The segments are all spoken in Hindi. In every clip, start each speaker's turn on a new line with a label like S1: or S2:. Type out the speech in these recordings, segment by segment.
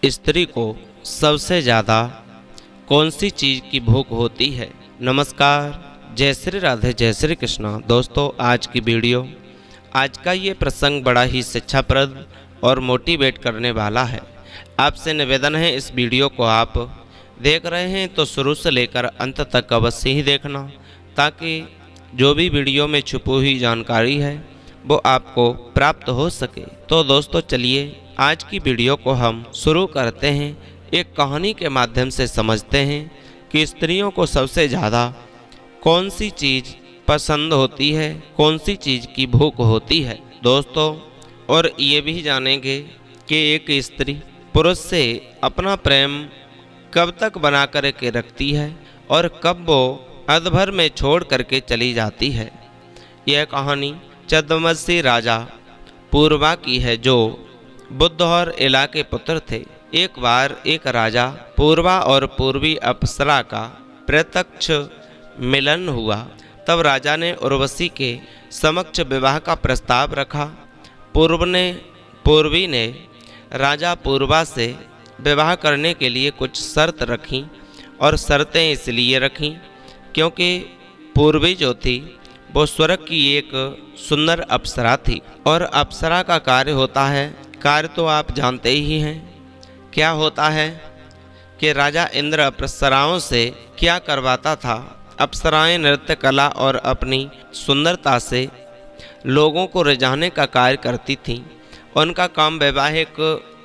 S1: स्त्री को सबसे ज़्यादा कौन सी चीज़ की भूख होती है। नमस्कार, जय श्री राधे, जय श्री कृष्णा। दोस्तों, आज का ये प्रसंग बड़ा ही शिक्षाप्रद और मोटिवेट करने वाला है। आपसे निवेदन है, इस वीडियो को आप देख रहे हैं तो शुरू से लेकर अंत तक अवश्य ही देखना, ताकि जो भी वीडियो में छुपी हुई जानकारी है वो आपको प्राप्त हो सके। तो दोस्तों, चलिए आज की वीडियो को हम शुरू करते हैं। एक कहानी के माध्यम से समझते हैं कि स्त्रियों को सबसे ज़्यादा कौन सी चीज़ पसंद होती है, कौन सी चीज़ की भूख होती है। दोस्तों, और ये भी जानेंगे कि एक स्त्री पुरुष से अपना प्रेम कब तक बना कर के रखती है और कब वो अधभर में छोड़ करके चली जाती है। यह कहानी छद्मवेशी राजा पूर्वा की है, जो बुद्ध और इला के पुत्र थे। एक बार एक राजा पूर्वा और पूर्वी अप्सरा का प्रत्यक्ष मिलन हुआ। तब राजा ने उर्वशी के समक्ष विवाह का प्रस्ताव रखा। पूर्वी ने राजा पूर्वा से विवाह करने के लिए कुछ शर्त रखी, और शर्तें इसलिए रखीं क्योंकि पूर्वी जो थी वो स्वर्ग की एक सुंदर अप्सरा थी, और अप्सरा का कार्य तो आप जानते ही हैं। क्या होता है कि राजा इंद्र अप्सराओं से क्या करवाता था। अप्सराएं नृत्य कला और अपनी सुंदरता से लोगों को रिझाने का कार्य करती थीं। उनका काम वैवाहिक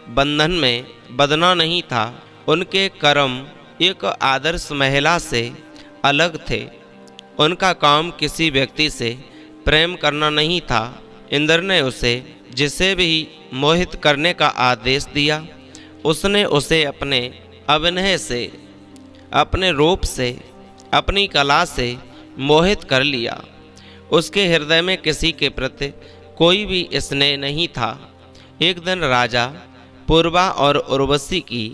S1: बंधन में बंधना नहीं था। उनके कर्म एक आदर्श महिला से अलग थे। उनका काम किसी व्यक्ति से प्रेम करना नहीं था। इंद्र ने उसे जिसे भी मोहित करने का आदेश दिया, उसने उसे अपने अभिनय से, अपने रूप से, अपनी कला से मोहित कर लिया। उसके हृदय में किसी के प्रति कोई भी स्नेह नहीं था। एक दिन राजा पूर्वा और उर्वशी की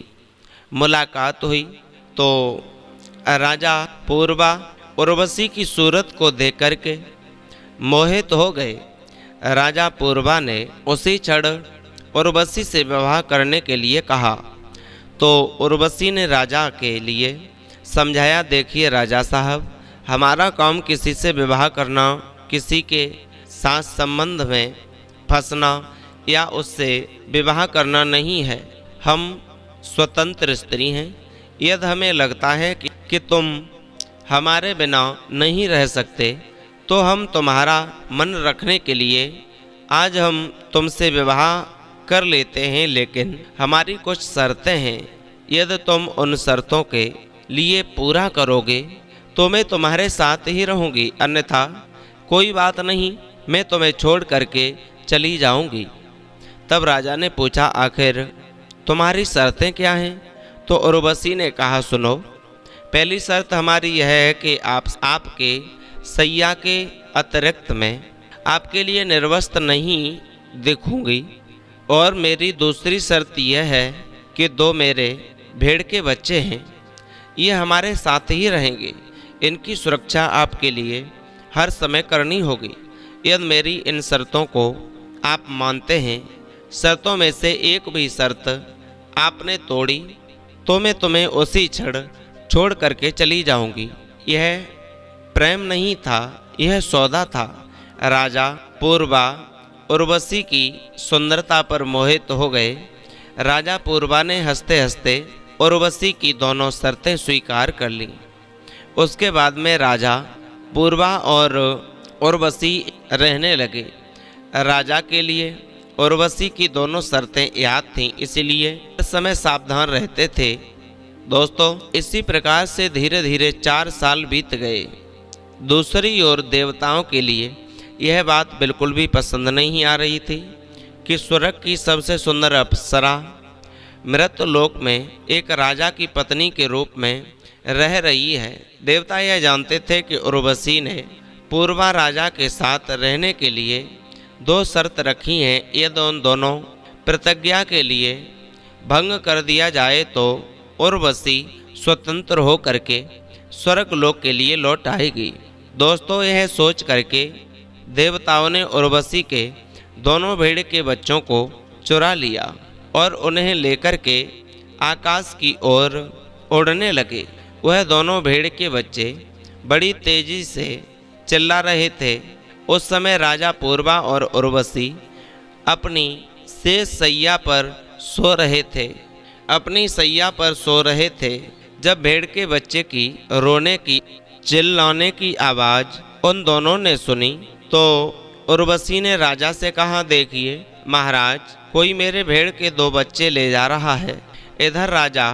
S1: मुलाकात हुई तो राजा पूर्वा उर्वशी की सूरत को देख करके मोहित हो गए। राजा पूर्वा ने उसी क्षण उर्वशी से विवाह करने के लिए कहा तो उर्वशी ने राजा के लिए समझाया, देखिए राजा साहब, हमारा काम किसी से विवाह करना, किसी के साथ संबंध में फंसना या उससे विवाह करना नहीं है। हम स्वतंत्र स्त्री हैं। यदि हमें लगता है कि तुम हमारे बिना नहीं रह सकते तो हम तुम्हारा मन रखने के लिए आज हम तुमसे विवाह कर लेते हैं, लेकिन हमारी कुछ शर्तें हैं। यदि तुम उन शर्तों के लिए पूरा करोगे तो मैं तुम्हारे साथ ही रहूंगी, अन्यथा कोई बात नहीं, मैं तुम्हें छोड़ करके चली जाऊंगी। तब राजा ने पूछा, आखिर तुम्हारी शर्तें क्या हैं? तो उर्वशी ने कहा, सुनो, पहली शर्त हमारी यह है कि आपके सैया के अतिरिक्त मैं आपके लिए निर्वस्त्र नहीं दिखूंगी, और मेरी दूसरी शर्त यह है कि 2 मेरे भेड़ के बच्चे हैं, ये हमारे साथ ही रहेंगे। इनकी सुरक्षा आपके लिए हर समय करनी होगी। यदि मेरी इन शर्तों को आप मानते हैं, शर्तों में से एक भी शर्त आपने तोड़ी तो मैं तुम्हें उसी क्षण छोड़ करके चली जाऊंगी। यह प्रेम नहीं था, यह सौदा था। राजा पूर्वा उर्वशी की सुंदरता पर मोहित हो गए। राजा पूर्वा ने हंसते हंसते उर्वशी की दोनों शर्तें स्वीकार कर लीं। उसके बाद में राजा पूर्वा और उर्वशी रहने लगे। राजा के लिए उर्वशी की दोनों शर्तें याद थीं, इसलिए हर समय सावधान रहते थे। दोस्तों, इसी प्रकार से धीरे धीरे 4 साल बीत गए। दूसरी ओर देवताओं के लिए यह बात बिल्कुल भी पसंद नहीं आ रही थी कि स्वर्ग की सबसे सुंदर अप्सरा मृतलोक में एक राजा की पत्नी के रूप में रह रही है। देवता यह जानते थे कि उर्वशी ने पूर्वा राजा के साथ रहने के लिए 2 शर्त रखी हैं। यदि उन दोनों प्रतिज्ञा के लिए भंग कर दिया जाए तो उर्वशी स्वतंत्र हो करके स्वर्ग लोक के लिए लौट आएगी। दोस्तों, यह सोच करके देवताओं ने उर्वशी के दोनों भेड़ के बच्चों को चुरा लिया और उन्हें लेकर के आकाश की ओर उड़ने लगे। वह दोनों भेड़ के बच्चे बड़ी तेजी से चिल्ला रहे थे। उस समय राजा पूर्वा और उर्वशी अपनी शेष सैया पर सो रहे थे। जब भेड़ के बच्चे की रोने की चिल्लाने की आवाज़ उन दोनों ने सुनी तो उर्वशी ने राजा से कहा, देखिए महाराज, कोई मेरे भेड़ के 2 बच्चे ले जा रहा है। इधर राजा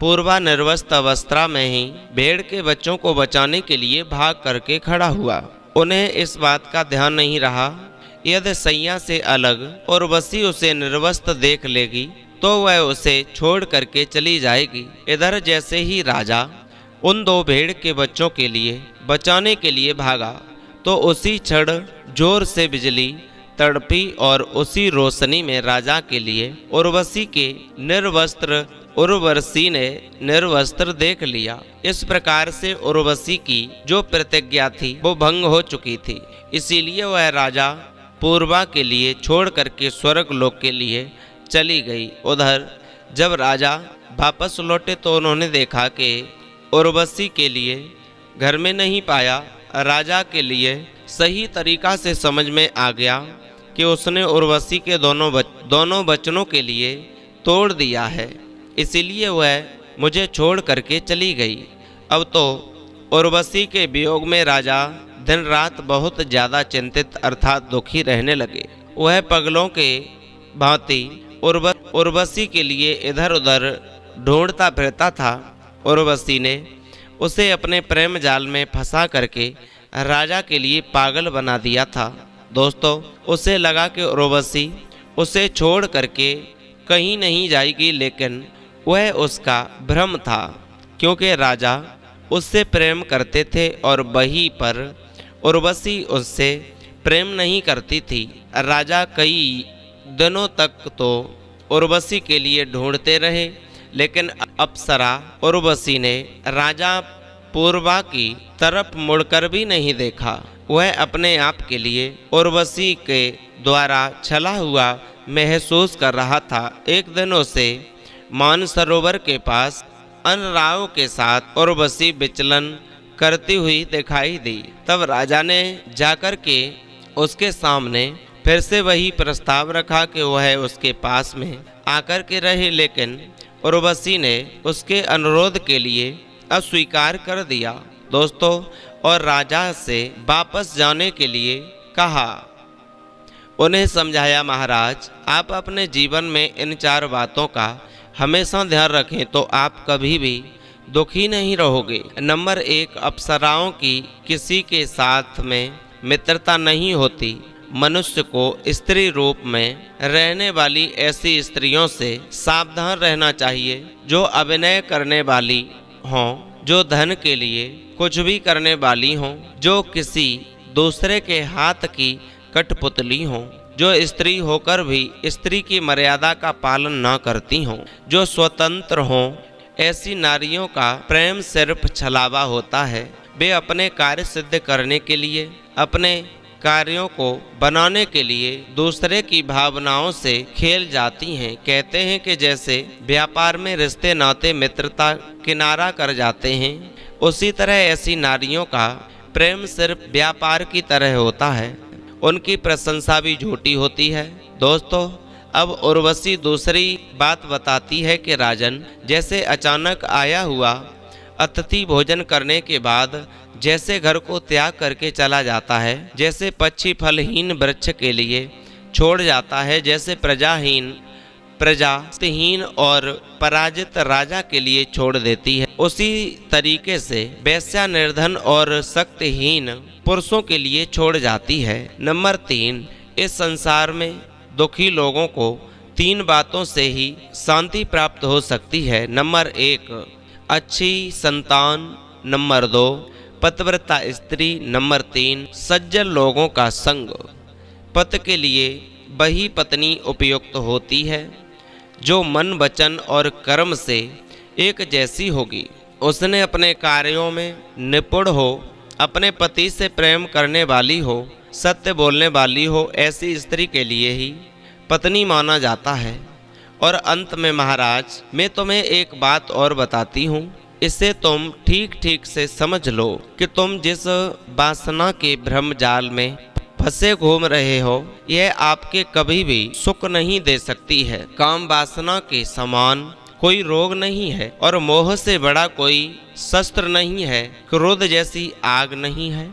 S1: पूर्वा निर्वस्त्र अवस्था में ही भेड़ के बच्चों को बचाने के लिए भाग करके खड़ा हुआ। उन्हें इस बात का ध्यान नहीं रहा, यदि सैया से अलग उर्वशी उसे निर्वस्त्र देख लेगी तो वह उसे छोड़ करके चली जाएगी। इधर जैसे ही राजा उन 2 भेड़ के बच्चों के लिए बचाने के लिए भागा तो उसी क्षण जोर से बिजली तड़पी और उसी रोशनी में राजा के लिए उर्वशी ने निर्वस्त्र देख लिया। इस प्रकार से उर्वशी की जो प्रतिज्ञा थी वो भंग हो चुकी थी। इसीलिए वह राजा पूर्वा के लिए छोड़ करके स्वर्ग लोक के लिए चली गई। उधर जब राजा वापस लौटे तो उन्होंने देखा कि उर्वशी के लिए घर में नहीं पाया। राजा के लिए सही तरीका से समझ में आ गया कि उसने उर्वशी के दोनों बचनों के लिए तोड़ दिया है, इसीलिए वह मुझे छोड़ करके चली गई। अब तो उर्वशी के वियोग में राजा दिन रात बहुत ज़्यादा चिंतित अर्थात दुखी रहने लगे। वह पगलों के भांति उर्वशी के लिए इधर उधर ढूंढता फिरता था। उर्वशी ने उसे अपने प्रेम जाल में फंसा करके राजा के लिए पागल बना दिया था। दोस्तों, उसे लगा कि उर्वशी उसे छोड़ करके कहीं नहीं जाएगी, लेकिन वह उसका भ्रम था, क्योंकि राजा उससे प्रेम करते थे और वहीं पर उर्वशी उससे प्रेम नहीं करती थी। राजा कई दिनों तक तो उर्वशी के लिए ढूंढते रहे, लेकिन अप्सरा उर्वशी ने राजा पूर्वा की तरफ मुड़कर भी नहीं देखा। वह अपने आप के लिए उर्वशी के द्वारा छला हुआ महसूस कर रहा था। एक दिन उसे मानसरोवर के पास अनराव के साथ उर्वशी विचलन करती हुई दिखाई दी। तब राजा ने जाकर के उसके सामने फिर से वही प्रस्ताव रखा कि वह उसके पास में आकर के रहे, लेकिन उर्वशी ने उसके अनुरोध के लिए अस्वीकार कर दिया। दोस्तों, और राजा से वापस जाने के लिए कहा। उन्हें समझाया, महाराज, आप अपने जीवन में इन 4 बातों का हमेशा ध्यान रखें तो आप कभी भी दुखी नहीं रहोगे। नंबर 1, अप्सराओं की किसी के साथ में मित्रता नहीं होती। मनुष्य को स्त्री रूप में रहने वाली ऐसी स्त्रियों से सावधान रहना चाहिए जो अभिनय करने वाली हों, जो धन के लिए कुछ भी करने वाली हों, जो किसी दूसरे के हाथ की कठपुतली हों, जो स्त्री होकर भी स्त्री की मर्यादा का पालन न करती हों, जो स्वतंत्र हों। ऐसी नारियों का प्रेम सिर्फ छलावा होता है। वे अपने कार्य सिद्ध करने के लिए, अपने कार्यों को बनाने के लिए दूसरे की भावनाओं से खेल जाती हैं। कहते हैं कि जैसे व्यापार में रिश्ते नाते मित्रता किनारा कर जाते हैं, उसी तरह ऐसी नारियों का प्रेम सिर्फ व्यापार की तरह होता है। उनकी प्रशंसा भी झूठी होती है। दोस्तों, अब उर्वशी दूसरी बात बताती है कि राजन, जैसे अचानक आया हुआ अतिथि भोजन करने के बाद जैसे घर को त्याग करके चला जाता है, जैसे पक्षी फलहीन वृक्ष के लिए छोड़ जाता है, जैसे प्रजाहीन और पराजित राजा के लिए छोड़ देती है, उसी तरीके से वेश्या निर्धन और शक्तिहीन पुरुषों के लिए छोड़ जाती है। नंबर 3, इस संसार में दुखी लोगों को 3 बातों से ही शांति प्राप्त हो सकती है। नंबर 1, अच्छी संतान। नंबर 2, पतिव्रता स्त्री। नंबर 3, सज्जन लोगों का संग। पति के लिए वही पत्नी उपयुक्त होती है जो मन, वचन और कर्म से एक जैसी होगी। उसने अपने कार्यों में निपुण हो, अपने पति से प्रेम करने वाली हो, सत्य बोलने वाली हो। ऐसी स्त्री के लिए ही पत्नी माना जाता है। और अंत में महाराज मैं तुम्हें एक बात और बताती हूँ, इसे तुम ठीक ठीक से समझ लो कि तुम जिस वासना के भ्रम जाल में फंसे घूम रहे हो, यह आपके कभी भी सुख नहीं दे सकती है। काम वासना के समान कोई रोग नहीं है और मोह से बड़ा कोई शस्त्र नहीं है, क्रोध जैसी आग नहीं है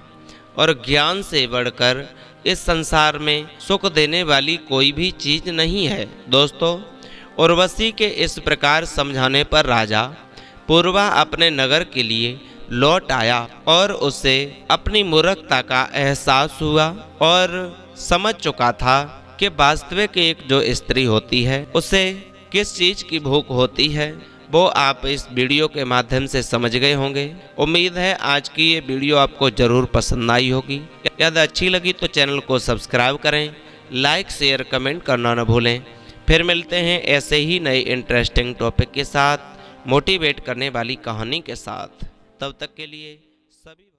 S1: और ज्ञान से बढ़कर इस संसार में सुख देने वाली कोई भी चीज नहीं है। दोस्तों, उर्वशी के इस प्रकार समझाने पर राजा पूर्वा अपने नगर के लिए लौट आया और उसे अपनी मूर्खता का एहसास हुआ और समझ चुका था कि वास्तविक एक जो स्त्री होती है उसे किस चीज की भूख होती है, वो आप इस वीडियो के माध्यम से समझ गए होंगे। उम्मीद है आज की ये वीडियो आपको जरूर पसंद आई होगी। यदि अच्छी लगी तो चैनल को सब्सक्राइब करें, लाइक शेयर कमेंट करना न भूलें। फिर मिलते हैं ऐसे ही नए इंटरेस्टिंग टॉपिक के साथ, मोटिवेट करने वाली कहानी के साथ। तब तक के लिए सभी